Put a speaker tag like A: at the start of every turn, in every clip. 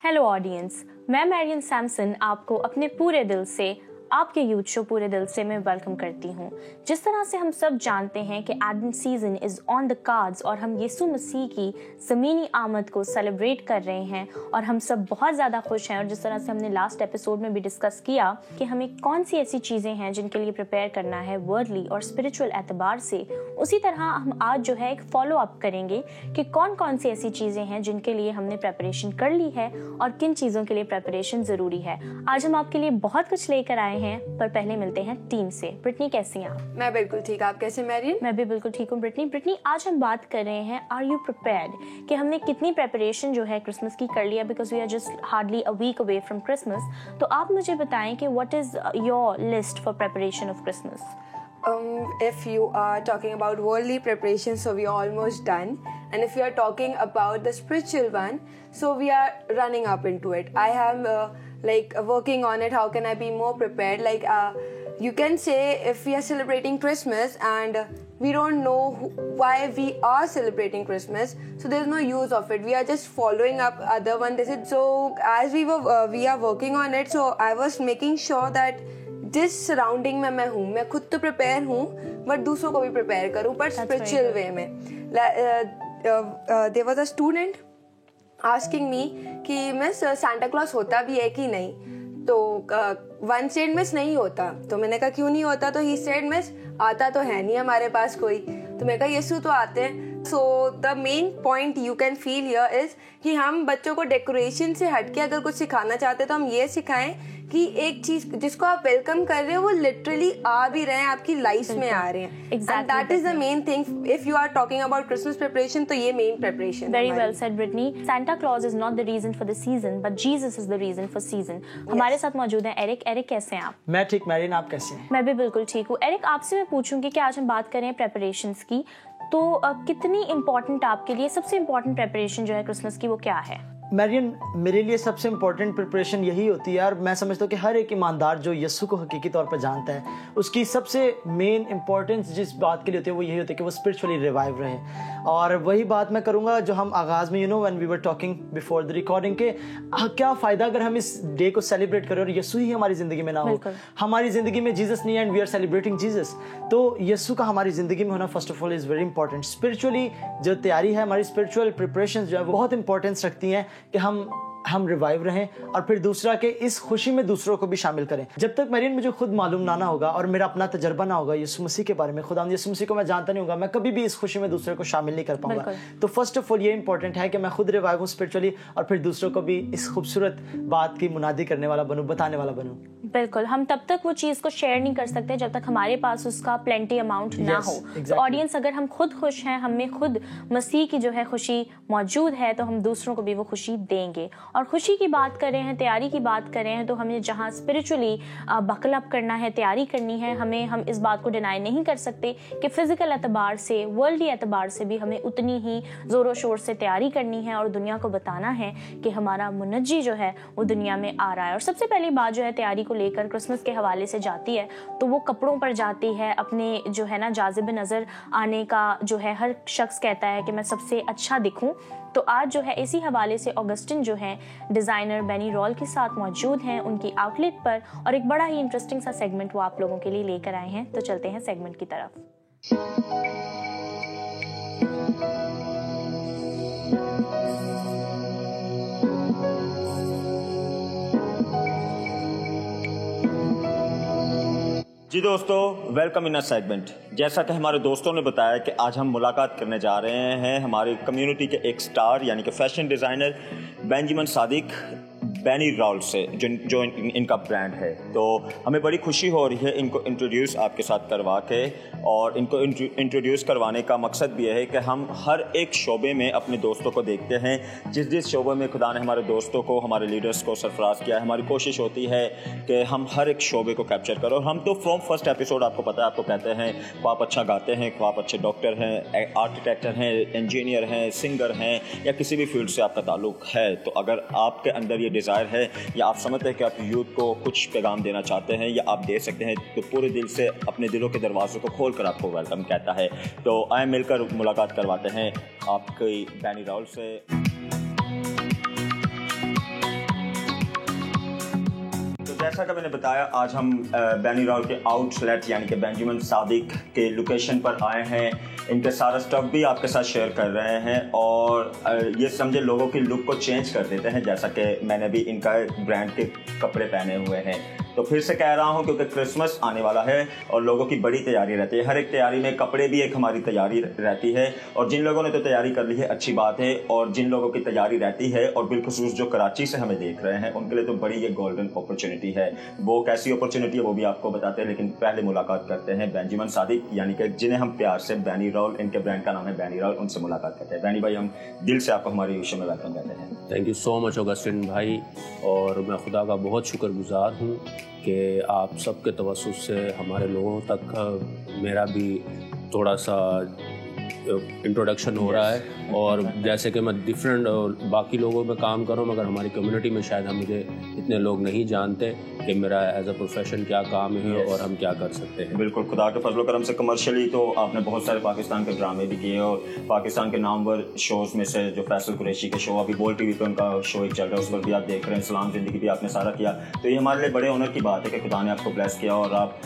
A: Hello audience, मैं Marrion Samson आपको अपने पूरे दिल से आपके यूथ शो पूरे दिल से मैं वेलकम करती हूँ। जिस तरह से हम सब जानते हैं कि advent season is on the cards और हम यीशु मसीह की ज़मीनी आमद को सेलिब्रेट कर रहे हैं और हम सब बहुत ज़्यादा खुश हैं। और जिस तरह से हमने लास्ट एपिसोड में भी डिस्कस किया कि हमें कौन सी ऐसी चीज़ें हैं जिनके लिए प्रिपेयर करना है वर्ल्डली और स्पिरिचुअल एतबार से, उसी तरह हम आज जो है एक फॉलो अप करेंगे कि कौन कौन सी ऐसी चीज़ें हैं जिनके लिए हमने प्रेपरेशन कर ली है और किन चीज़ों के लिए प्रेपरेशन ज़रूरी है। आज हम आपके लिए बहुत कुछ लेकर आए हैं, पर पहले मिलते हैं टीम से। ब्रिटनी, कैसी हैं आप?
B: मैं बिल्कुल ठीक, आप कैसे मैरियन?
A: मैं भी बिल्कुल ठीक हूँ ब्रिटनी, आज हम बात कर रहे हैं आर यू प्रिपेयर्ड, कि हमने कितनी प्रेपरेशन जो है क्रिसमस की कर लिया, because we are just hardly a week away from Christmas. तो आप मुझे बताएं कि what is your list for preparation of Christmas?
B: If you are talking about worldly preparation, so we are almost done. And if you are talking about the spiritual one, so we are running up into it. I am working on it. How can I be more prepared? You can say if we are celebrating Christmas and we don't know why we are celebrating Christmas, so there is no use of it. We are just following up other one. So as we are working on it, so I was making sure that जिस surrounding में मैं हूँ, मैं खुद तो prepare हूँ but दूसरों को भी प्रिपेयर करूँ, पर स्पिरिचुअल वे में। There was a student asking me कि मिस सांता क्लॉज होता भी है कि नहीं, तो वन सेड मिस नहीं होता। तो मैंने कहा क्यों नहीं होता? तो ही सेड मिस आता तो है नहीं हमारे पास कोई। तो मैंने कहा यीशु तो आते हैं। So the main point you can feel here is कि हम बच्चों को डेकोरेशन से हटके अगर कुछ सिखाना चाहते हैं तो हम ये सिखाएं कि एक चीज जिसको आप वेलकम कर रहे हो वो लिटरली आ भी रहे हैं, आपकी लाइफ में आ रहे हैं। And that is the main thing. If you are talking about Christmas preparation, तो ये main preparation.
A: Very well said Britney. Santa Claus is not the reason for the season, but Jesus is the reason for season. हमारे साथ मौजूद है Eric. Eric, कैसे हैं आप?
C: मैं ठीक मैरियन, आप कैसे हैं?
A: मैं भी बिल्कुल ठीक हूँ। एरिक, आपसे मैं पूछूंगी कि आज हम बात करें प्रेपरेशंस की, तो कितनी इंपॉर्टेंट आपके लिए सबसे इंपॉर्टेंट प्रेपरेशन जो है क्रिसमस की वो क्या है?
C: मैरियन, मेरे लिए सबसे इम्पोर्टेंट प्रिपरेशन यही होती है यार। मैं समझता हूँ कि हर एक ईमानदार जो यीशु को हकीकी तौर पर जानता है, उसकी सबसे मेन इंपॉर्टेंस जिस बात के लिए होती है वो यही होती है कि वो स्पिरिचुअली रिवाइव रहे। और वही बात मैं करूँगा जो हम आगाज़ में when we were talking before the recording के क्या फ़ायदा अगर हम इस डे को सेलिब्रेट करें और यीशु ही हमारी ज़िंदगी में ना हो। हमारी ज़िंदगी में जीसस नहीं है and we are celebrating Jesus. तो यीशु का हमारी ज़िंदगी में होना first of all is very important. Spiritually जो तैयारी है, हमारी स्पिरिचुअल प्रिपरेशन जो है वो बहुत इंपॉर्टेंस रखती हैं कि हम रिवाइव रहें और फिर दूसरा के इस खुशी में दूसरों को भी शामिल करें। जब तक मैरियन मुझे खुद मालूम ना होगा और मेरा अपना तजर्बा ना होगा यीशु मसीह के बारे में, खुदा यीशु मसीह को मैं जानता नहीं होगा, मैं कभी भी इस खुशी में दूसरे को शामिल नहीं कर पाऊंगा। तो फर्स्ट ऑफ ऑल ये इंपॉर्टेंट है कि मैं खुद रिवाइव हूँ स्पिरिचुअली और फिर दूसरों को भी इस खूबसूरत बात की मुनादी करने वाला बनूं, बताने वाला बनूं।
A: बिल्कुल, हम तब तक वो चीज़ को शेयर नहीं कर सकते जब तक हमारे पास उसका प्लेंटी अमाउंट ना हो। तो ऑडियंस, अगर हम खुद खुश हैं, हमें खुद मसीह की जो है खुशी मौजूद है, तो हम दूसरों को भी वो खुशी देंगे। और खुशी की बात कर रहे हैं, तैयारी की बात कर रहे हैं, तो हमें जहाँ स्पिरिचुअली बकल अप करना है, तैयारी करनी है, हम इस बात को डिनाई नहीं कर सकते कि फिजिकल एतबार से, वर्ल्डली एतबार से भी हमें उतनी ही ज़ोरों शोर से तैयारी करनी है और दुनिया को बताना है कि हमारा मुनज्जी जो है वो दुनिया में आ रहा है। और सबसे पहली बात जो है तैयारी को लेकर क्रिसमस के हवाले से जाती है, तो वो कपड़ों पर जाती है। अपने जो है ना जाज़िब नज़र आने का जो है, हर शख्स कहता है कि मैं सबसे अच्छा दिखूं। तो आज जो है इसी हवाले से ऑगस्टिन जो है डिज़ाइनर बेनी रॉल के साथ मौजूद हैं उनकी आउटलेट पर, और एक बड़ा ही इंटरेस्टिंग सा सेगमेंट वो आप लोगों के लिए लेकर आए हैं। तो चलते हैं सेगमेंट की तरफ।
D: जी दोस्तों, वेलकम इन अ सेगमेंट। जैसा कि हमारे दोस्तों ने बताया कि आज हम मुलाकात करने जा रहे हैं हमारी कम्युनिटी के एक स्टार यानी कि fashion designer Benjamin Sadiq Benny Rawl से, जो इनका ब्रांड है। तो हमें बड़ी खुशी हो रही है इनको इंट्रोड्यूस आपके साथ करवा के, और इनको इंट्रोड्यूस करवाने का मकसद भी है कि हम हर एक शोबे में अपने दोस्तों को देखते हैं। जिस शोबे में खुदा ने हमारे दोस्तों को, हमारे लीडर्स को सरफराज किया है, हमारी कोशिश होती है कि हम हर एक शोबे को कैप्चर करें। और हम तो फ्रॉम फर्स्ट एपिसोड आपको पता है, आपको कहते हैं कि आप अच्छा गाते हैं, कि आप अच्छे डॉक्टर हैं, आर्किटेक्टर हैं, इंजीनियर हैं, सिंगर हैं, या किसी भी फील्ड से आपका ताल्लुक है। तो अगर आपके अंदर ये डिज़ायर है या आप समझते हैं कि आप यूथ को कुछ पैगाम देना चाहते हैं या आप दे सकते हैं, तो पूरे दिल से अपने दिलों के दरवाज़ों को खोल कर आपको वेलकम कहता है। तो आए मिलकर मुलाकात करवाते हैं आपकी बेनी रॉल से। जैसा कि मैंने बताया, आज हम बैनी रॉल के आउटलेट यानी कि बेंजामिन सादिक के लोकेशन पर आए हैं। इनके सारा स्टॉक भी आपके साथ शेयर कर रहे हैं और ये समझे लोगों की लुक को चेंज कर देते हैं, जैसा कि मैंने भी इनका ब्रांड के कपड़े पहने हुए हैं। तो फिर से कह रहा हूं क्योंकि क्रिसमस आने वाला है और लोगों की बड़ी तैयारी रहती है। हर एक तैयारी में कपड़े भी एक हमारी तैयारी रहती है और जिन लोगों ने तो तैयारी कर ली है अच्छी बात है, और जिन लोगों की तैयारी रहती है और बिलखुसूस जो कराची से हमें देख रहे हैं उनके लिए तो बड़ी ये गोल्डन अपॉर्चुनिटी है। वो कैसी अपॉर्चुनिटी है वो भी आपको बताते हैं, लेकिन पहले मुलाकात करते हैं बेंजामिन सादिक यानी कि जिन्हें हम प्यार से बैनी रॉल, इनके ब्रांड का नाम है बैनी रॉल, उनसे मुलाकात करते हैं। बैनी भाई, हम दिल से आपको हमारे शो में वेलकम कहते हैं।
E: Thank you so much Augustine भाई, और मैं खुदा का बहुत शुक्रगुजार हूँ कि आप सबके तवस्सुस से हमारे लोगों तक मेरा भी थोड़ा सा इंट्रोडक्शन हो रहा है। और जैसे कि मैं डिफरेंट बाकी लोगों में काम कर रहा हूँ, मगर हमारी कम्युनिटी में शायद हम मुझे इतने लोग नहीं जानते कि मेरा एज अ प्रोफेशन क्या काम है और हम क्या कर सकते हैं।
D: बिल्कुल, खुदा के फजल करम से कमर्शियली तो आपने बहुत सारे पाकिस्तान के ड्रामे भी किए और पाकिस्तान के नामवर शोज़ में से जो फैसल कुरैशी के शो, अभी बोल टीवी पे उनका शो एक चल रहा है, उस पर भी आप देख रहे हैं, इस्लाम ज़िंदगी भी आपने सारा किया। तो ये हमारे लिए बड़े ऑनर की बात है कि खुदा ने आपको ब्लेस किया और आप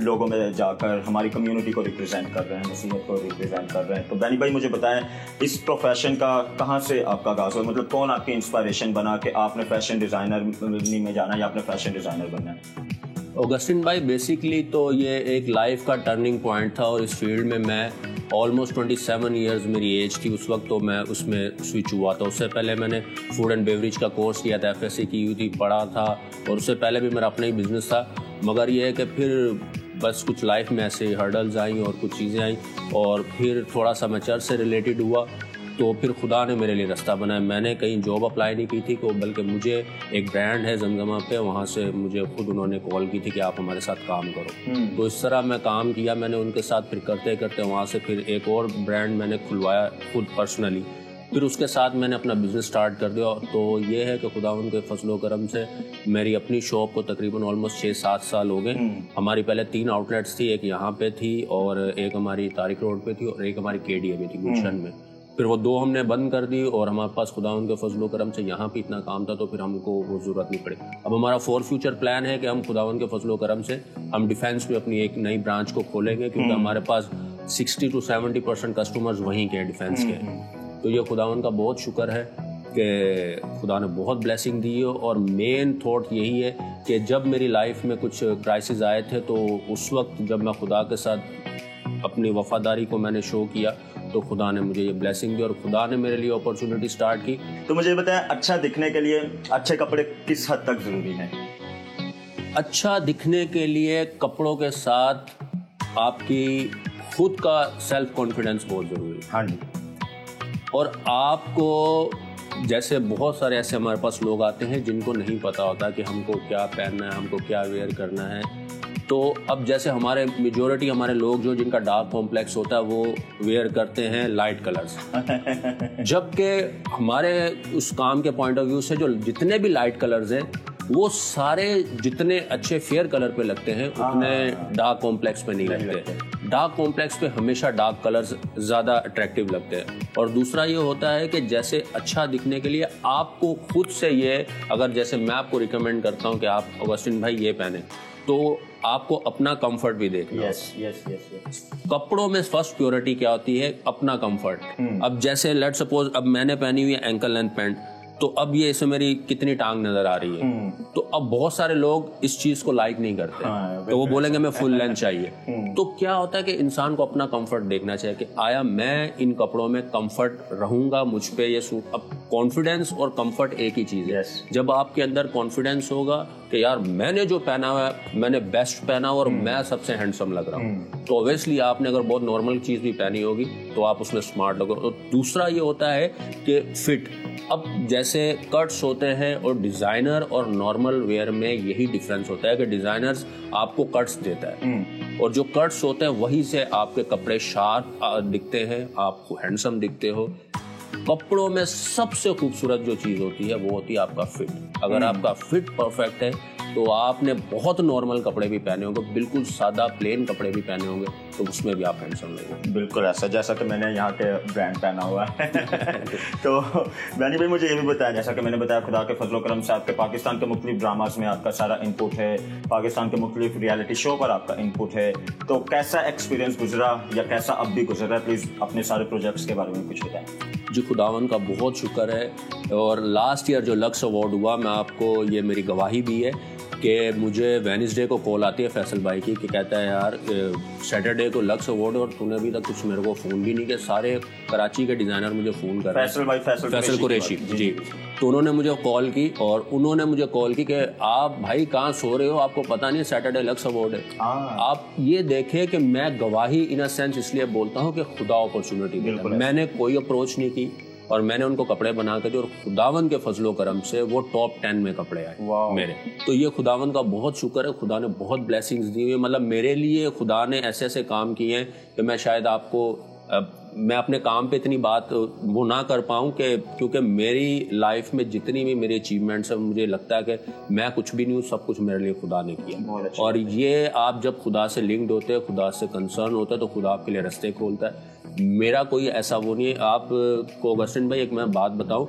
D: लोगों में जाकर हमारी कम्युनिटी को रिप्रेजेंट कर रहे हैं, नसीहत को रिप्रेजेंट कर रहे हैं। तो बैनी भाई, मुझे बताएं इस प्रोफेशन का कहाँ से आपका आगाज़ हुआ, मतलब कौन आपकी इंस्पायरेशन बना कि आपने फैशन डिज़ाइनर में जाना या आपने फैशन डिज़ाइनर बनना है?
E: ऑगस्टिन भाई, बेसिकली तो ये एक लाइफ का टर्निंग पॉइंट था और इस फील्ड में मैं ऑलमोस्ट 27 ईयर्स मेरी एज थी उस वक्त, तो मैं उसमें स्विच हुआ था। उससे पहले मैंने फूड एंड बेवरेज का कोर्स किया था, FSC की हुई थी, पढ़ा था, और उससे पहले भी मेरा अपना ही बिजनेस था। मगर ये है कि फिर बस कुछ लाइफ में ऐसे हर्डल्स आई और कुछ चीज़ें आई, और फिर थोड़ा सा मैं चर्च से रिलेटेड हुआ, तो फिर खुदा ने मेरे लिए रास्ता बनाया। मैंने कहीं जॉब अप्लाई नहीं की थी, को बल्कि मुझे एक ब्रांड है जमजमा पे, वहाँ से मुझे खुद उन्होंने कॉल की थी कि आप हमारे साथ काम करो। तो इस तरह मैं काम किया मैंने उनके साथ, फिर करते करते वहाँ से फिर एक और ब्रांड मैंने खुलवाया खुद पर्सनली, फिर उसके साथ मैंने अपना बिज़नेस स्टार्ट कर दिया। तो ये है कि खुदा उनके फजलो करम से मेरी अपनी शॉप को तकरीबन ऑलमोस्ट 6-7 साल हो गए। हमारी पहले 3 आउटलेट्स थी, एक यहाँ पे थी और एक हमारी तारिक रोड पे थी और एक हमारी KDA में थी गुलशन में। फिर वो 2 हमने बंद कर दी और हमारे पास खुदा उनके फजलो करम से यहाँ पे इतना काम था तो फिर हमको वो ज़रूरत नहीं पड़ी। अब हमारा फॉर फ्यूचर प्लान है कि हम खुदा उनके फजलो करम से हम डिफेंस में अपनी एक नई ब्रांच को खोलेंगे, क्योंकि हमारे पास 60 to 70% कस्टमर्स वहीं के हैं, डिफेंस के। तो ये खुदा उनका बहुत शुक्र है कि खुदा ने बहुत ब्लेसिंग दी है। और मेन थॉट यही है कि जब मेरी लाइफ में कुछ क्राइसिस आए थे तो उस वक्त जब मैं खुदा के साथ अपनी वफादारी को मैंने शो किया तो खुदा ने मुझे ये ब्लेसिंग दी और खुदा ने मेरे लिए अपॉर्चुनिटी स्टार्ट की।
D: तो मुझे बताएं, अच्छा दिखने के लिए अच्छे कपड़े किस हद तक ज़रूरी हैं?
E: अच्छा दिखने के लिए कपड़ों के साथ आपकी खुद का सेल्फ कॉन्फिडेंस बहुत ज़रूरी है।
D: हाँ जी।
E: और आपको जैसे बहुत सारे ऐसे हमारे पास लोग आते हैं जिनको नहीं पता होता कि हमको क्या पहनना है, हमको क्या वेयर करना है। तो अब जैसे हमारे मेजॉरिटी हमारे लोग जो जिनका डार्क कॉम्प्लेक्स होता है वो वेयर करते हैं लाइट कलर्स, जबकि हमारे उस काम के पॉइंट ऑफ व्यू से जो जितने भी लाइट कलर्स हैं वो सारे जितने अच्छे फेयर कलर पे लगते हैं उतने डार्क कॉम्प्लेक्स पे नहीं लगते। डार्क कॉम्प्लेक्स पे हमेशा डार्क कलर्स ज़्यादा अट्रैक्टिव लगते हैं। और दूसरा ये होता है कि जैसे अच्छा दिखने के लिए आपको खुद से ये, अगर जैसे मैं आपको रिकमेंड करता हूँ कि आप ऑगस्टिन भाई ये पहने, तो आपको अपना कंफर्ट भी देखना।
D: यस।
E: कपड़ों में फर्स्ट प्योरिटी क्या होती है? अपना कंफर्ट। अब जैसे लेट सपोज अब मैंने पहनी हुई है एंकल लेंथ पैंट, तो अब ये इसमें मेरी कितनी टांग नजर आ रही है, तो अब बहुत सारे लोग इस चीज को लाइक नहीं करते। तो वो बोलेंगे मैं फुल लेंथ चाहिए। तो क्या होता है कि इंसान को अपना कंफर्ट देखना चाहिए कि आया मैं इन कपड़ों में कंफर्ट रहूंगा, मुझ पे ये सूट। अब कॉन्फिडेंस और कंफर्ट एक ही चीज है। जब आपके अंदर कॉन्फिडेंस होगा कि यार मैंने जो पहना हुआ है मैंने बेस्ट पहना और मैं सबसे हैंडसम लग रहा हूँ, तो ऑब्वियसली आपने अगर बहुत नॉर्मल चीज भी पहनी होगी तो आप उसमें स्मार्ट लगोगे। तो दूसरा ये होता है कि फिट। अब जैसे कट्स होते हैं और डिजाइनर और नॉर्मल वेयर में यही डिफरेंस होता है कि डिजाइनर्स आपको कट्स देता है और जो कट्स होते हैं वही से आपके कपड़े शार्प दिखते हैं, आप हैंडसम दिखते हो। कपड़ों में सबसे खूबसूरत जो चीज होती है वो होती है आपका फिट। अगर आपका फिट परफेक्ट है तो आपने बहुत नॉर्मल कपड़े भी पहने होंगे, बिल्कुल सादा प्लेन कपड़े भी पहने होंगे, तो उसमें भी आप हैंडसम लगेंगे।
D: बिल्कुल ऐसा, जैसा कि मैंने यहाँ के ब्रांड पहना हुआ है। तो बैनी भाई मुझे ये भी बताया, जैसा कि मैंने बताया खुदा के फजलो करम से आपके पाकिस्तान के मुख्तलिफ ड्रामास में आपका सारा इनपुट है, पाकिस्तान के मुख्तलिफ रियलिटी शो पर आपका इनपुट है, तो कैसा एक्सपीरियंस गुजरा या कैसा अब भी गुजर रहा है, प्लीज़ अपने सारे प्रोजेक्ट्स के बारे में कुछ बताएं।
E: जी खुदावन का बहुत शुक्र है। और लास्ट ईयर जो लक्स अवार्ड हुआ, मैं आपको ये मेरी गवाही भी है कि मुझे वेडनेसडे को कॉल आती है फैसल भाई की कि कहता है यार सैटरडे को लक्स अवार्ड और तूने अभी तक कुछ मेरे को फ़ोन भी नहीं किया। सारे कराची के डिज़ाइनर मुझे फ़ोन कर रहे हैं, फैसल कुरैशी जी। तो उन्होंने मुझे कॉल की और उन्होंने मुझे कॉल की कि आप भाई कहाँ सो रहे हो, आपको पता नहीं सैटरडे लक्स अवार्ड है। आप ये देखें कि मैं गवाही इन अ सेंस इसलिए बोलता हूँ कि खुदा अपॉर्चुनिटी देता है। मैंने कोई अप्रोच नहीं की और मैंने उनको कपड़े बना के दिए और खुदावन के फजलो करम से वो टॉप 10 में कपड़े आए मेरे। तो ये खुदावन का बहुत शुक्र है, खुदा ने बहुत ब्लेसिंग्स दी हुई है। मतलब मेरे लिए खुदा ने ऐसे ऐसे काम किए हैं कि मैं शायद आपको मैं अपने काम पे इतनी बात वो ना कर पाऊँ कि क्योंकि मेरी लाइफ में जितनी भी मेरी अचीवमेंट्स हैं मुझे लगता है कि मैं कुछ भी नहीं हूँ, सब कुछ मेरे लिए खुदा ने किया। और ये आप जब खुदा से लिंक्ड होते हैं, खुदा से कंसर्न होते हैं, तो खुदा आपके लिए रास्ते खोलता है। मेरा कोई ऐसा वो नहीं है। आपको अगस्टिन भाई एक मैं बात बताऊं,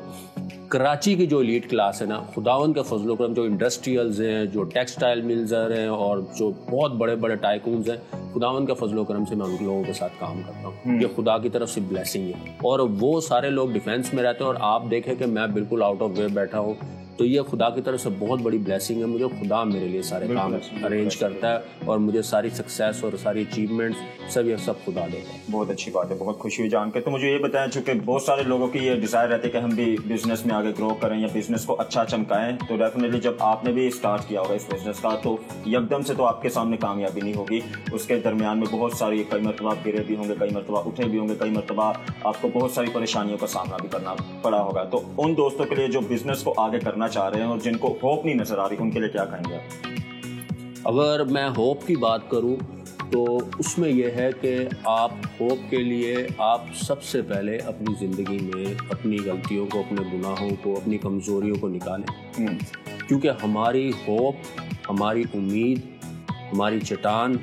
E: कराची की जो एलीट क्लास है ना, खुदावन के फजलो करम, जो इंडस्ट्रियल्स हैं, जो टेक्सटाइल मिल्स हैं और जो बहुत बड़े बड़े टाइकून्स हैं, खुदावन के फजलो करम से मैं उन लोगों के साथ काम करता हूँ। ये खुदा की तरफ से ब्लेसिंग है। और वो सारे लोग डिफेंस में रहते हैं और आप देखें कि मैं बिल्कुल आउट ऑफ वे बैठा हूँ, तो ये खुदा की तरफ से बहुत बड़ी ब्लेसिंग है। मुझे खुदा मेरे लिए सारे काम अरेंज करता है और मुझे सारी सक्सेस और सारी अचीवमेंट्स सब ये सब खुदा देता है।
D: बहुत अच्छी बात है, बहुत खुशी हुई जान के। तो मुझे ये बताएं, चूँकि बहुत सारे लोगों की ये डिज़ायर रहती है कि हम भी बिजनेस में आगे ग्रो करें या बिजनेस को अच्छा चमकाएं, तो डेफिनेटली जब आपने भी स्टार्ट किया होगा इस बिजनेस का, तो एकदम से तो आपके सामने कामयाबी नहीं होगी। उसके दरमियान में बहुत सारी, कई मरतबा गिरे भी होंगे, कई मरतबा उठे भी होंगे, कई मरतबा आपको बहुत सारी परेशानियों का सामना भी करना पड़ा होगा। तो उन दोस्तों के लिए जो बिजनेस को आगे करना चाह रहे हैं और जिनको होप नहीं नजर आ रही, उनके लिए क्या कहेंगे आप?
E: अगर मैं होप की बात करूं तो उसमें यह है कि आप होप के लिए आप सबसे पहले अपनी ज़िंदगी में अपनी गलतियों को, अपने गुनाहों को, अपनी कमज़ोरियों को निकालें। क्योंकि हमारी होप, हमारी उम्मीद, हमारी चट्टान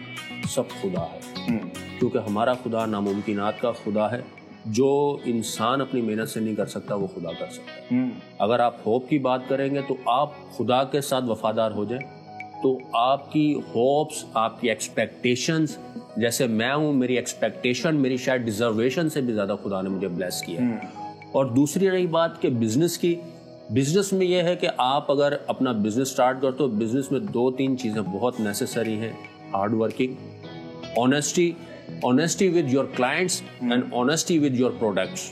E: सब खुदा है। क्योंकि हमारा खुदा नामुमकिनात का खुदा है। जो इंसान अपनी मेहनत से नहीं कर सकता वो खुदा कर सकता है। अगर आप होप की बात करेंगे तो आप खुदा के साथ वफादार हो जाए तो आपकी होप्स, आपकी एक्सपेक्टेशंस, जैसे मैं हूँ, मेरी एक्सपेक्टेशन मेरी शायद डिजर्वेशन से भी ज़्यादा खुदा ने मुझे ब्लेस किया। और दूसरी रही बात कि बिजनेस की, बिजनेस में यह है कि आप अगर अपना बिजनेस स्टार्ट करते हो, बिजनेस में 2-3 चीज़ें बहुत नेसेसरी हैं। Hard working, honesty with your clients and honesty with your products.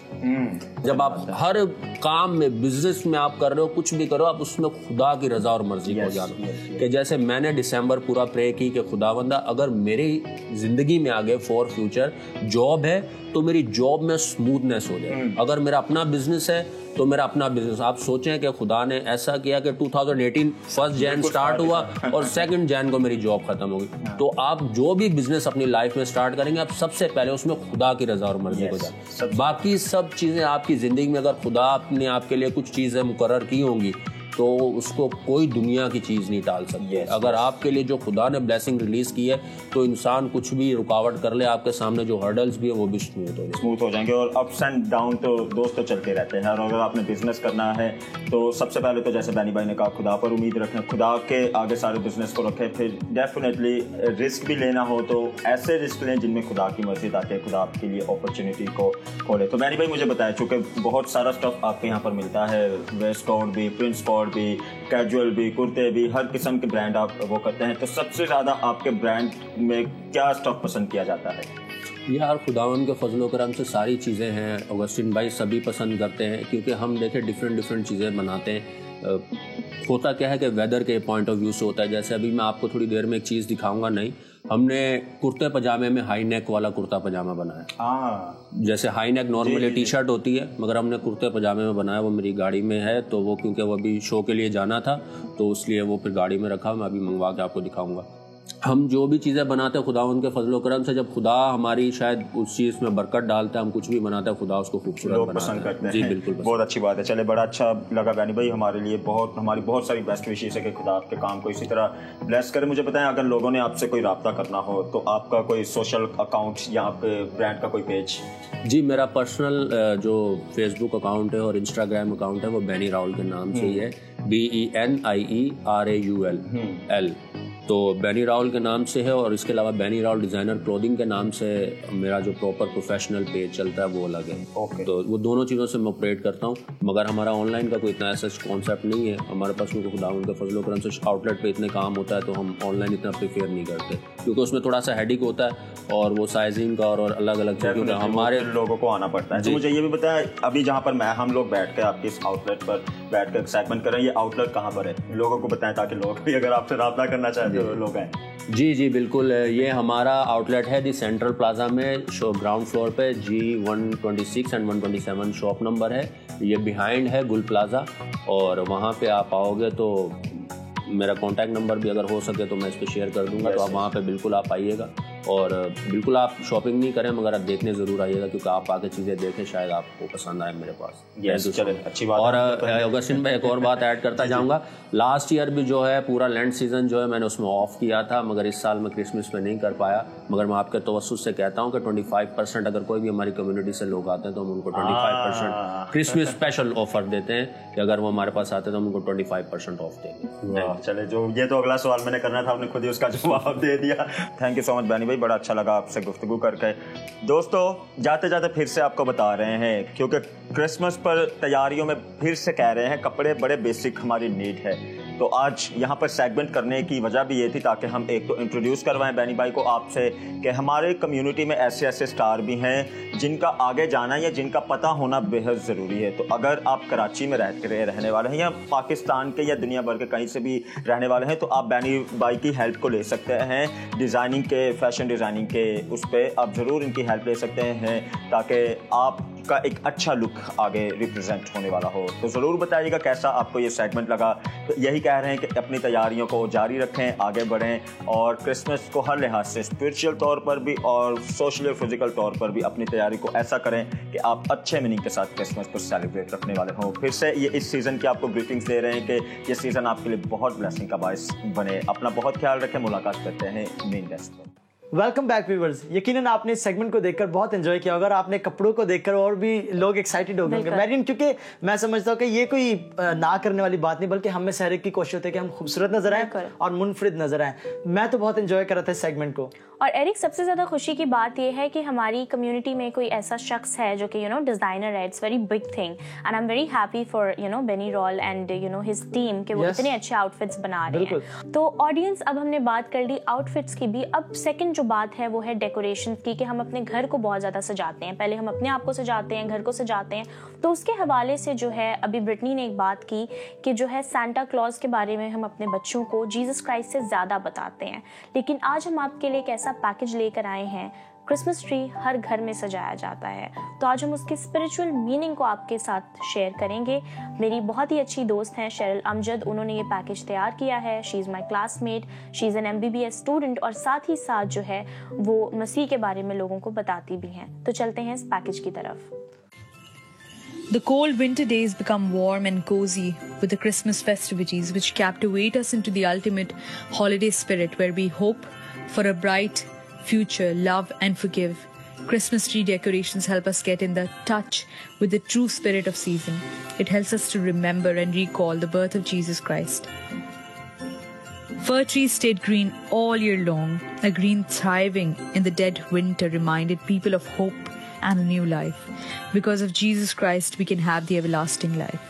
E: जब आप हर काम में, बिजनेस में आप कर रहे हो, कुछ भी करो, आप उसमें खुदा की रजा और मर्जी को जानो। कि जैसे मैंने दिसंबर पूरा प्रे की कि खुदावंदा अगर मेरी जिंदगी में आगे फॉर फ्यूचर जॉब है तो मेरी जॉब में स्मूथनेस हो जाए। अगर मेरा अपना बिजनेस है तो मेरा अपना बिजनेस। आप सोचें कि खुदा ने ऐसा किया कि 2018 1 जैन स्टार्ट हुआ और 2 जैन को मेरी जॉब खत्म हो गई। तो आप जो भी बिजनेस अपनी लाइफ में स्टार्ट करेंगे, आप सबसे पहले उसमें खुदा की रजा और मर्जी को जाए। बाकी सब चीजें आपकी जिंदगी में अगर खुदा आपने आपके लिए कुछ चीजें मुकर्रर की होंगी तो उसको कोई दुनिया की चीज़ नहीं टाल सकती। अगर आपके लिए जो खुदा ने ब्लेसिंग रिलीज की है तो इंसान कुछ भी रुकावट कर ले, आपके सामने जो हर्डल्स भी है वो भी स्मूथ हो
D: जाएंगे। और अप्स एंड डाउन तो दोस्तों चलते रहते हैं। और अगर आपने बिजनेस करना है तो सबसे पहले तो जैसे बैनी भाई ने कहा, खुदा पर उम्मीद रखें, खुदा के आगे सारे बिजनेस को रखें। फिर डेफिनेटली रिस्क भी लेना हो तो ऐसे रिस्क लें जिनमें खुदा की मर्जी, ताकि खुदा आपके लिए अपॉर्चुनिटी को खोले। तो बैनी भाई मुझे बताया, चूँकि बहुत सारा स्टफ आपके यहाँ पर मिलता है, वेस्ट कोट भी, प्रिंस कोट भी, कैजुअल भी, कुर्ते भी, हर किस्म के ब्रांड आप वो करते हैं। तो सबसे ज़्यादा आपके ब्रांड में क्या स्टफ पसंद किया जाता है?
E: यार खुदावन के फजलो करम से सारी चीज़ें हैं अगस्टिन भाई, सभी पसंद करते हैं। क्योंकि हम देखें डिफरेंट चीज़ें बनाते हैं। होता क्या है कि वेदर के पॉइंट ऑफ व्यू से होता है। जैसे अभी मैं आपको थोड़ी देर में एक चीज़ दिखाऊंगा, नहीं, हमने कुर्ते पजामे में हाई नेक वाला कुर्ता पजामा बनाया। जैसे high neck normally T shirt होती है, मगर हमने कुर्ते पजामे में बनाया। वो मेरी गाड़ी में है, तो वो क्योंकि वो अभी शो के लिए जाना था तो इसलिए वो फिर गाड़ी में रखा। मैं अभी मंगवा के आपको दिखाऊंगा। हम जो भी चीज़ें बनाते हैं खुदा उनके फजलो करम से, जब खुदा हमारी शायद उस चीज़ में बरकत डालता है, हम कुछ भी बनाते हैं खुदा उसको खूबसूरत
D: लोग पसंद करते हैं।
E: जी बिल्कुल,
D: बहुत अच्छी बात है। चले, बड़ा अच्छा लगा बैनी भाई, हमारे लिए हमारी बहुत सारी बेस्ट विशेष है कि खुदा आपके काम को इसी तरह ब्लेस करे। मुझे बताएं, अगर लोगों ने आपसे कोई रब्ता करना हो तो आपका कोई सोशल अकाउंट या आपके ब्रांड का कोई पेज?
E: जी, मेरा पर्सनल जो फेसबुक अकाउंट है और इंस्टाग्राम अकाउंट है वो बैनी राउल के नाम से ही है, BENIERAUL। तो बैनी राउल के नाम से है, और इसके अलावा बैनी राउल डिज़ाइनर क्लोथिंग के नाम से मेरा जो प्रॉपर प्रोफेशनल पेज चलता है वो अलग है। तो वो दोनों चीज़ों से मैं ऑपरेट करता हूँ, मगर हमारा ऑनलाइन का कोई इतना ऐसा कॉन्सेप्ट नहीं है हमारे पास, क्योंकि खुदा उनके फजलो करम से आउटलेट पे इतने काम होता है तो हम ऑनलाइन इतना प्रीफेयर नहीं करते, क्योंकि उसमें थोड़ा सा हेडिक होता है और वो साइजिंग का और अलग अलग चीज़ों का हमारे
D: लोगों को आना पड़ता है। तो मुझे ये भी बताया, अभी जहाँ पर हम लोग बैठ के आपके इस आउटलेट पर बैठ कर एक्साइटमेंट कर रहे हैं, ये आउटलेट कहाँ पर है, लोगों को बताएं ताकि लोग भी अगर आपसे रब्ता करना चाहते हो लोग आए।
E: जी बिल्कुल, ये हमारा आउटलेट है दी सेंट्रल प्लाजा में, ग्राउंड फ्लोर पे G126 एंड 127 शॉप नंबर है, ये बिहाइंड है गुल प्लाजा, और वहाँ पे आप आओगे तो मेरा कॉन्टैक्ट नंबर भी अगर हो सके तो मैं इस पर शेयर कर दूंगा, तो आप वहाँ पे बिल्कुल आप आइएगा, और बिल्कुल आप शॉपिंग नहीं करें मगर आप देखने ज़रूर आइएगा, क्योंकि आप आके चीज़ें देखें शायद आपको पसंद आए मेरे पास।
D: चले, अच्छी बात।
E: और अगस्टिन भाई एक और बात ऐड करता जाऊँगा, लास्ट ईयर भी जो है पूरा लैंड सीजन जो है मैंने उसमें ऑफ किया था, मगर इस साल मैं क्रिसमस पे नहीं कर पाया, मगर मैं आपके तवस्सुस से कहता हूँ कि 25% अगर कोई भी हमारी कम्युनिटी से लोग आते हैं तो हम उनको 25% क्रिसमस स्पेशल ऑफर देते हैं कि अगर वो हमारे पास आते हैं तो हम उनको 25% ऑफ देंगे।
D: चले, जो ये तो अगला सवाल मैंने करना था, आपने खुद ही उसका जवाब दे दिया। थैंक यू सो मच बैनी भाई, बड़ा अच्छा लगा आपसे गुफ्तगू करके। दोस्तों, जाते जाते फिर से आपको बता रहे हैं, क्योंकि क्रिसमस पर तैयारियों में फिर से कह रहे हैं कपड़े बड़े बेसिक हमारी नीड है, तो आज यहाँ पर सेगमेंट करने की वजह भी ये थी ताकि हम एक तो इंट्रोड्यूस करवाएं बैनी भाई को आपसे कि हमारे कम्युनिटी में ऐसे ऐसे स्टार भी हैं जिनका आगे जाना या जिनका पता होना बेहद ज़रूरी है। तो अगर आप कराची में रहने वाले हैं या पाकिस्तान के या दुनिया भर के कहीं से भी रहने वाले हैं तो आप बैनी भाई की हेल्प को ले सकते हैं, डिज़ाइनिंग के, फैशन डिज़ाइनिंग के उस पर आप ज़रूर इनकी हेल्प ले सकते हैं ताकि आपका एक अच्छा लुक आगे रिप्रेजेंट होने वाला हो। तो ज़रूर बताइएगा कैसा आपको ये सेगमेंट लगा। तो यही कह रहे हैं कि अपनी तैयारियों को जारी रखें, आगे बढ़ें और क्रिसमस को हर लिहाज से स्पिरिचुअल तौर पर भी और सोशल और फिजिकल तौर पर भी अपनी तैयारी को ऐसा करें कि आप अच्छे मीनिंग के साथ क्रिसमस को सेलिब्रेट रखने वाले हों। फिर से ये इस सीज़न की आपको ग्रीटिंग्स दे रहे हैं कि ये सीज़न आपके लिए बहुत ब्लेसिंग का बायस बने। अपना बहुत ख्याल रखें। मुलाकात करते हैं मेन गेस्ट पर।
C: Welcome back viewers. यकीनन आपने इस सेगमेंट को देखकर बहुत एंजॉय किया होगा, आपने कपड़ों को देखकर और भी लोग एक्साइटेड हो गए होंगे मैरियन, क्योंकि मैं समझता हूँ कि ये कोई ना करने वाली बात नहीं, बल्कि हमें हर एक की कोशिश होती है कि हम खूबसूरत नजर आए और मुनफरिद नजर आए। मैं तो बहुत एंजॉय कर रहा था इस सेगमेंट को।
A: और एरिक, सबसे ज्यादा खुशी की बात यह है कि हमारी कम्युनिटी में कोई ऐसा शख्स है जो कि डिजाइनर है। It's very big thing and I am very happy for Benny Rawl and his team कि वो इतने अच्छे आउटफिट्स बना रहे हैं। तो ऑडियंस, अब हमने बात कर ली आउटफिट्स की भी, अब सेकंड जो बात है वो है डेकोरेशन की, कि हम अपने घर को बहुत ज़्यादा सजाते हैं। पहले हम अपने आप को सजाते हैं, घर को सजाते हैं। तो उसके हवाले से जो है अभी ब्रिटनी ने एक बात की कि जो है सांता क्लॉज के बारे में हम अपने बच्चों को जीसस क्राइस्ट से ज़्यादा बताते हैं। लेकिन आज हम आपके लिए एक ऐसा पैकेज लेकर आए हैं, क्रिसमस ट्री हर घर में सजाया जाता है। तो आज हम उसकी स्पिरिचुअल मीनिंग को आपके साथ शेयर करेंगे। मेरी बहुत ही अच्छी दोस्त हैं शेरिल अमजद, उन्होंने ये पैकेज तैयार किया है। She is my classmate, she is an MBBS student और साथ ही साथ जो है वो मसीह के बारे में लोगों को बताती भी हैं। तो चलते हैं इस पैकेज की तरफ।
F: The cold winter days become warm and cozy with the Christmas festivities which captivate us into the ultimate holiday spirit where we hope for a bright future, love and forgive. Christmas tree decorations help us get in the touch with the true spirit of season. It helps us to remember and recall the birth of Jesus Christ. Fir trees stayed green all year long. A green thriving in the dead winter reminded people of hope and a new life. Because of Jesus Christ, we can have the everlasting life.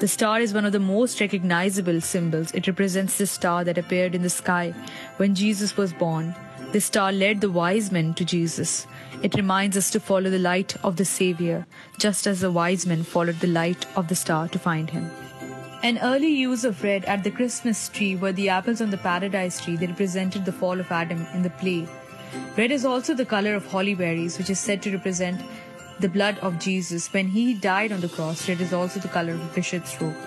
F: The star is one of the most recognizable symbols. It represents the star that appeared in the sky when Jesus was born. This star led the wise men to Jesus. It reminds us to follow the light of the Savior, just as the wise men followed the light of the star to find him. An early use of red at the Christmas tree were the apples on the paradise tree that represented the fall of Adam in the play. Red is also the color of holly berries, which is said to represent the blood of Jesus. When he died on the cross, red is also the color of a bishop's robe.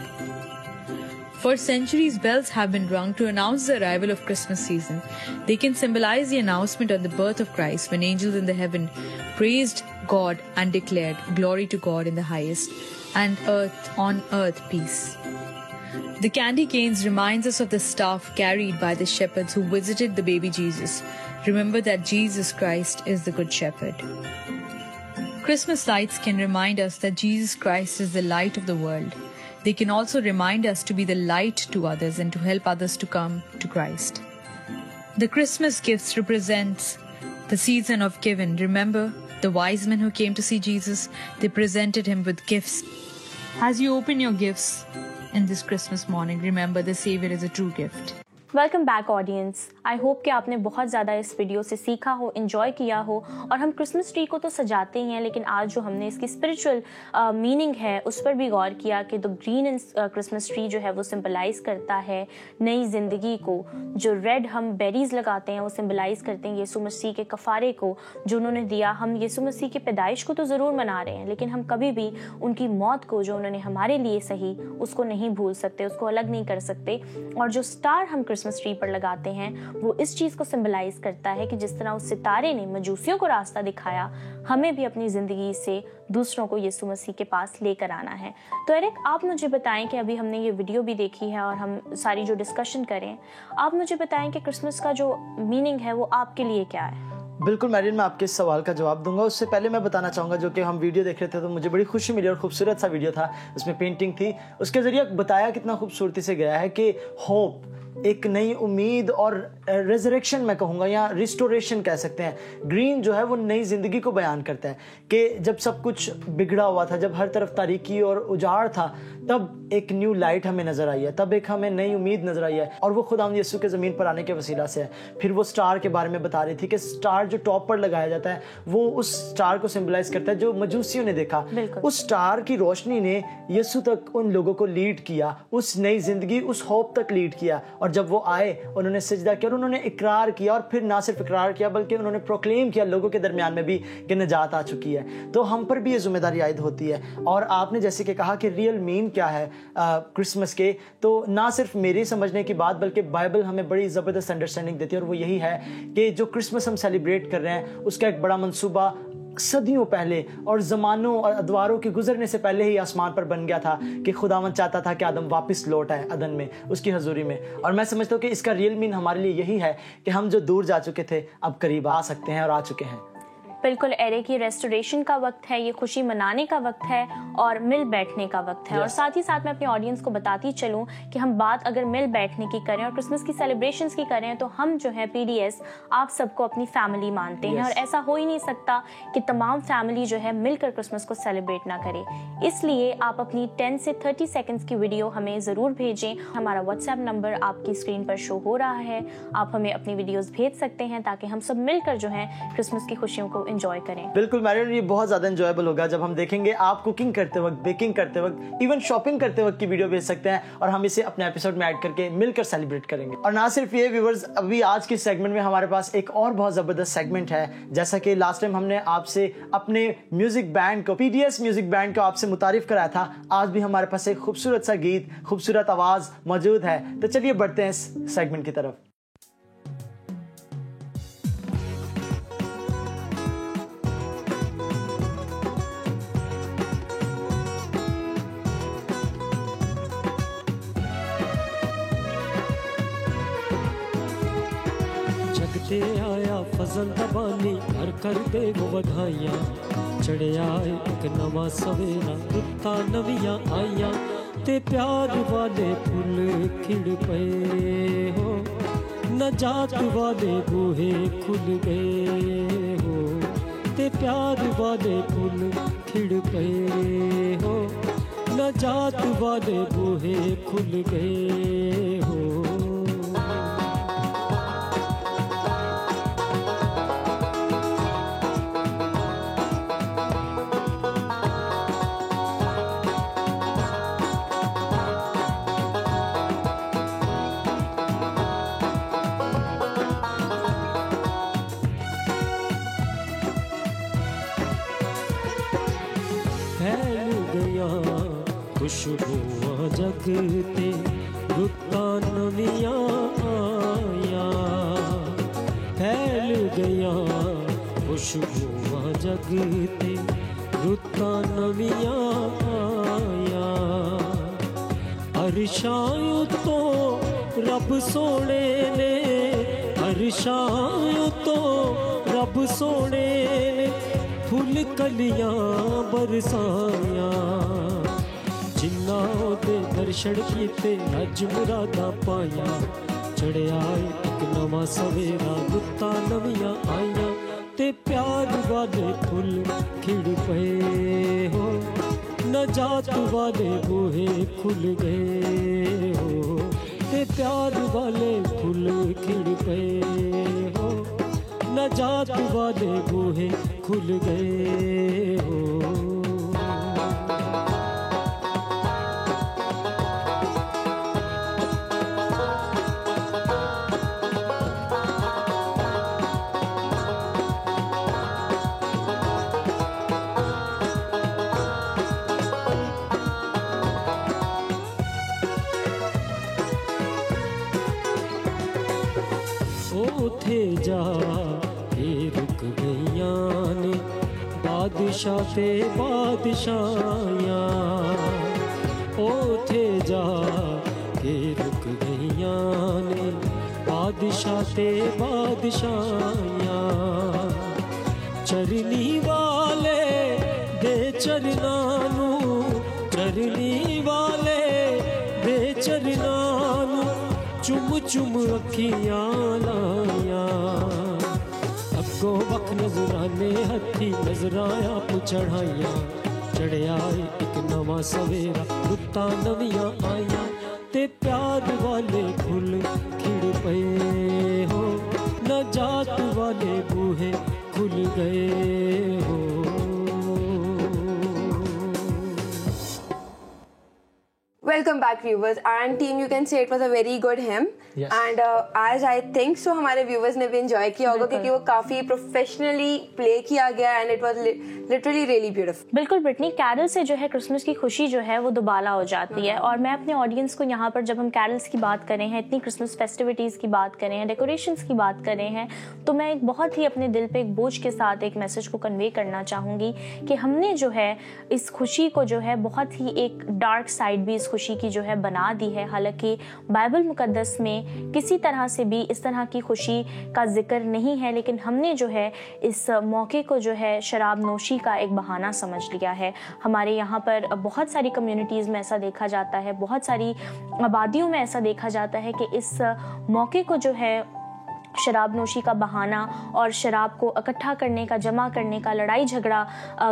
F: For centuries, bells have been rung to announce the arrival of Christmas season. They can symbolize the announcement of the birth of Christ when angels in the heaven praised God and declared, "Glory to God in the highest, and on earth peace." The candy canes reminds us of the staff carried by the shepherds who visited the baby Jesus. Remember that Jesus Christ is the Good Shepherd. Christmas lights can remind us that Jesus Christ is the light of the world. They can also remind us to be the light to others and to help others to come to Christ. The Christmas gifts represents the season of giving. Remember the wise men who came to see Jesus? They presented him with gifts. As you open your gifts in this Christmas morning, remember the Savior is a true gift.
A: Welcome back audience. I hope कि आपने बहुत ज़्यादा इस video से सीखा हो, enjoy किया हो। और हम क्रिसमस ट्री को तो सजाते ही हैं, लेकिन आज जो हमने इसकी स्पिरिचुअल मीनिंग है उस पर भी गौर किया कि the green in Christmas tree जो है वो सिंबलाइज करता है नई ज़िंदगी को। जो रेड हम बेरीज लगाते हैं वो सिंबलाइज करते हैं यीशु मसीह के कफ़ारे को जो उन्होंने दिया। हम यीशु मसीह की पैदाइश को तो ज़रूर मना रहे हैं, लेकिन हम कभी भी उनकी मौत को जो उन्होंने हमारे लिए सही उसको नहीं भूल सकते, उसको अलग नहीं कर सकते। और जो स्टार हम क्रिसमस ट्री पर लगाते हैं वो इस चीज को सिंबलाइज करता है कि जिस तरह उस सितारे ने मजूसियों को रास्ता दिखाया, हमें भी अपनी जिंदगी से दूसरों को यीशु मसीह के पास लेकर आना है। तो एरिक, आप मुझे बताएं कि अभी हमने ये वीडियो भी देखी है और हम सारी जो डिस्कशन करें, आप मुझे बताएं कि क्रिसमस का जो मीनिंग है वो आपके लिए क्या है।
C: बिल्कुल मैरिन, मैं आपके इस सवाल का जवाब दूंगा। उससे पहले मैं बताना चाहूँगा, जो कि हम वीडियो देख रहे थे तो मुझे बड़ी खुशी मिली और खूबसूरत सा वीडियो था, उसमें पेंटिंग थी, उसके ज़रिए बताया कितना खूबसूरती से गया है कि होप, एक नई उम्मीद और रेजरेक्शन मैं कहूँगा या रिस्टोरेशन कह सकते हैं। ग्रीन जो है वो नई ज़िंदगी को बयान करता है कि जब सब कुछ बिगड़ा हुआ था, जब हर तरफ तारीकी और उजाड़ था, तब एक न्यू लाइट हमें नज़र आई है, तब एक हमें नई उम्मीद नज़र आई है, और वो खुदावंद यीशु के ज़मीन पर आने के वसीला से है। फिर वो स्टार के बारे में बता रही थी कि स्टार जो टॉप पर लगाया जाता है वो उस स्टार को सिंबलाइज करता है जो मजूसियों ने देखा। उस स्टार की रोशनी ने यीशु तक उन लोगों को लीड किया, उस नई ज़िंदगी, उस होप तक लीड किया। और जब वो आए उन्होंने सजदा किया और उन्होंने इकरार किया, और फिर ना सिर्फ इकरार किया बल्कि उन्होंने प्रोक्लेम किया लोगों के दरमियान में भी कि निजात आ चुकी है। तो हम पर भी ये जिम्मेदारी आयद होती है। और आपने जैसे कि कहा कि रियल मीन क्या है क्रिसमस के, तो ना सिर्फ मेरे समझने की बात बल्कि बाइबल हमें बड़ी ज़बरदस्त अंडरस्टैंडिंग देती है, और वो यही है कि जो क्रिसमस हम सेलिब्रेट कर रहे हैं उसका एक बड़ा मंसूबा सदियों पहले और ज़मानों और अदवारों के गुजरने से पहले ही आसमान पर बन गया था कि खुदावंद चाहता था कि आदम वापस लौट आए अदन में, उसकी हजूरी में। और मैं समझता हूँ कि इसका रियल मीन हमारे लिए यही है कि हम जो दूर जा चुके थे अब करीब आ सकते हैं और आ चुके हैं।
A: बिल्कुल एरिक, ये रेस्टोरेशन का वक्त है, ये खुशी मनाने का वक्त है और मिल बैठने का वक्त है। और साथ ही साथ मैं अपने ऑडियंस को बताती चलूँ कि हम बात अगर मिल बैठने की करें और क्रिसमस की सेलिब्रेशंस की करें तो हम जो है PDS आप सबको अपनी फैमिली मानते हैं, और ऐसा हो ही नहीं सकता कि तमाम फैमिली जो है मिलकर क्रिसमस को सेलिब्रेट ना करे। इसलिए आप अपनी 10 से 30 सेकेंड्स की वीडियो हमें ज़रूर भेजें। हमारा व्हाट्सएप नंबर आपकी स्क्रीन पर शो हो रहा है, आप हमें अपनी वीडियोज़ भेज सकते हैं ताकि हम सब मिलकर जो है क्रिसमस की खुशियों को एंजॉय करें।
C: बिल्कुल मैरिन, ये बहुत ज्यादा एंजॉयबल होगा जब हम देखेंगे आप कुकिंग करते वक्त, बेकिंग करते वक्त, इवन शॉपिंग करते वक्त की वीडियो भेज सकते हैं और हम इसे अपने एपिसोड में ऐड करके मिलकर सेलिब्रेट करेंगे। और ना सिर्फ ये व्यूअर्स, अभी आज के सेगमेंट में हमारे पास एक और बहुत जबरदस्त सेगमेंट है। जैसा कि लास्ट टाइम हमने आपसे अपने म्यूजिक बैंड को, PDS म्यूजिक बैंड को आपसे मुतारिफ कराया था, आज भी हमारे पास एक खूबसूरत सा गीत, खूबसूरत आवाज मौजूद है। तो चलिए बढ़ते हैं इस सेगमेंट की तरफ।
G: ते आया फजल दबानी कर कर दे वो बधाइयां, चढ़िया एक नवा सवेरा, रुत्तां नवियां आईयां, ते प्यार वाले फुल खिड़ पे हो, न जात वाले बूहे खुल गए हो, ते प्यार वाले फुल खिड़ पे हो, न जात वाले बूहे खुल गए हो। खुशबूआं जगते रुत्तां नवियां आईयां फैल गया खुशबूआं जगते रुत्तां नवियां आईयां अरशां तो रब सोने ने अरशां तो रब सोने ने फुल कलियां बरसाया जिन्ना दे दर्शन कीते अज मुरादा पाया चढ़िया एक नवा सवेरा रुत्तां नवियां आईयां ते प्यार वाले फुल खिड़ पे हो नजात वाले बूहे खुल गए हो ते प्यार वाले फुल खिड़ पे हो नजात वाले बूहे खुल गए हो थे जा के रुक गईयां ने बादशाह ते बादशाहियां थे जा के रुक गईयां ने बादशाह ते बादशाहियां चरनी वाले दे चरना नू चरनी वाले दे चरना नू चुम चुम अखियां लाया अगो बख नजराने हथी नजराया चढ़ाइया चढ़िया एक नवा सवेरा रुत्तां नवियां आईयां ते प्यार वाले फुल खिड़ पे हो नजात वाले बूहे खुल गए हो
B: Welcome back viewers and team, you can say it was a very good hymn.
C: Yes.
B: And as I think so हमारे viewers ने भी enjoy किया होगा क्योंकि वो काफी professionally play किया गया and it was literally really beautiful.
A: बिल्कुल ब्रिटनी, कैरल से जो है क्रिसमस की खुशी जो है वो दोबाला हो जाती है। और मैं अपने ऑडियंस को यहाँ पर जब हम कैरल्स की बात कर रहे हैं, इतनी क्रिसमस फेस्टिविटीज़ की बात कर रहे हैं, डेकोरेशंस की बात कर रहे हैं, तो मैं एक बहुत ही अपने दिल पे एक बोझ के साथ एक मैसेज को कन्वे करना चाहूँगी कि हमने जो है इस खुशी को जो है बहुत ही एक डार्क साइड भी इस खुशी की जो है बना दी है। हालांकि बाइबल मुकद्दस में किसी तरह से भी इस तरह की खुशी का जिक्र नहीं है, लेकिन हमने जो है इस मौके को जो है शराब नोशी का एक बहाना समझ लिया है। हमारे यहाँ पर बहुत सारी कम्युनिटीज़ में ऐसा देखा जाता है, बहुत सारी आबादियों में ऐसा देखा जाता है कि इस मौके को जो है शराब नोशी का बहाना और शराब को इकट्ठा करने का, जमा करने का, लड़ाई झगड़ा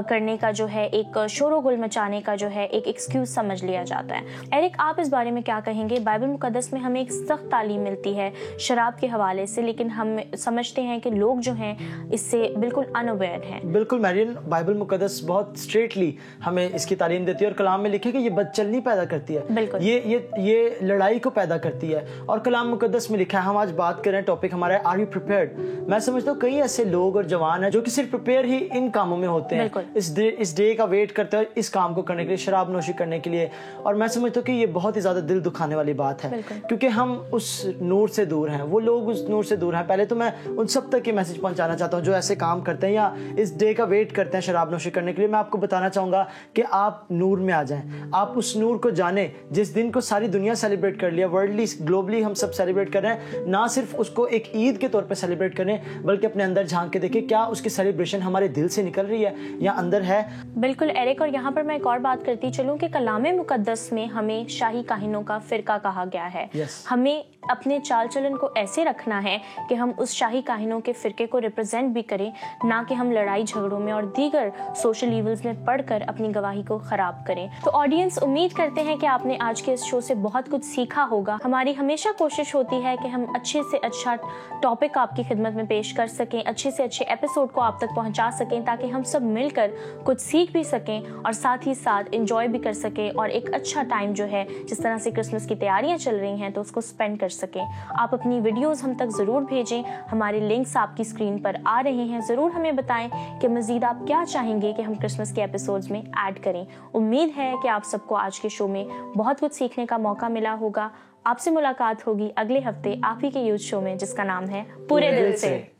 A: करने का जो है एक शोरगुल मचाने का जो है एक एक्सक्यूज़ समझ लिया जाता है। एरिक, आप इस बारे में क्या कहेंगे? बाइबल मुकद्दस में हमें एक सख्त तालीम मिलती है शराब के हवाले से, लेकिन हम समझते हैं कि लोग जो हैं इससे बिल्कुल अनअवेयर हैं।
C: बिल्कुल मैरियन, बाइबल मुकद्दस बहुत स्ट्रेटली हमें इसकी तालीम देती है और कलाम में लिखे कि ये बदचलनी पैदा करती है,
A: बिल्कुल
C: ये लड़ाई को पैदा करती है। और कलाम मुकद्दस में लिखा है, हम आज बात कर रहे हैं, टॉपिक हमारा है आर यू प्रिपेयर्ड। मैं समझता हूँ कई ऐसे लोग और जवान हैं जो कि सिर्फ प्रिपेयर ही इन कामों में होते हैं, इस डे का वेट करते हैं इस काम को करने के लिए, शराब नोशी करने के लिए। और मैं समझता हूँ कि ये बहुत ही ज्यादा दिल दुखाने वाली बात है क्योंकि हम उस नूर से दूर हैं, वो लोग उस नूर से दूर हैं। पहले तो मैं उन सब तक ये मैसेज पहुंचाना चाहता हूँ जो ऐसे काम करते हैं या इस डे का वेट करते हैं शराब नोशी करने के लिए। मैं आपको बताना चाहूंगा कि आप नूर में आ जाएं, आप उस नूर को जाने जिस दिन को सारी दुनिया सेलिब्रेट कर लिया, वर्ल्डली ग्लोबली हम सब सेलिब्रेट कर रहे हैं। ना सिर्फ उसको एक ईद के तौर पर सेलिब्रेट करें बल्कि अपने अंदर झांक के देखें क्या उसकी सेलिब्रेशन हमारे दिल से निकल रही है या अंदर है।
A: बिल्कुल एरिक, और यहाँ पर मैं एक और बात करती चलूं कि कलामे मुकद्दस में हमें शाही काहिनों का फिरका कहा गया है। हमें अपने चाल चलन को ऐसे रखना है कि हम उस शाही काहिनों के फिरके को रिप्रेजेंट भी करें, ना कि हम लड़ाई झगड़ों में और दीगर सोशल इवल्स में पढ़कर अपनी गवाही को खराब करें। तो ऑडियंस, उम्मीद करते हैं कि आपने आज के इस शो से बहुत कुछ सीखा होगा। हमारी हमेशा कोशिश होती है कि हम अच्छे से अच्छा टॉपिक आपकी खिदमत में पेश कर सकें, अच्छे से अच्छे एपिसोड को आप तक पहुंचा सकें, ताकि हम सब मिलकर कुछ सीख भी सकें और साथ ही साथ एंजॉय भी कर सकें और एक अच्छा टाइम जो है, जिस तरह से क्रिसमस की तैयारियां चल रही हैं, तो उसको स्पेंड कर सकें। आप अपनी वीडियोस हम तक ज़रूर भेजें, हमारे लिंक्स आपकी स्क्रीन पर आ रहे हैं। ज़रूर हमें बताएं कि मज़ीद आप क्या चाहेंगे कि हम क्रिसमस के एपिसोड्स में ऐड करें। उम्मीद है कि आप सबको आज के शो में बहुत कुछ सीखने का मौका मिला होगा। आपसे मुलाकात होगी अगले हफ्ते आप ही के यूथ शो में, जिसका नाम है पूरे दिल से।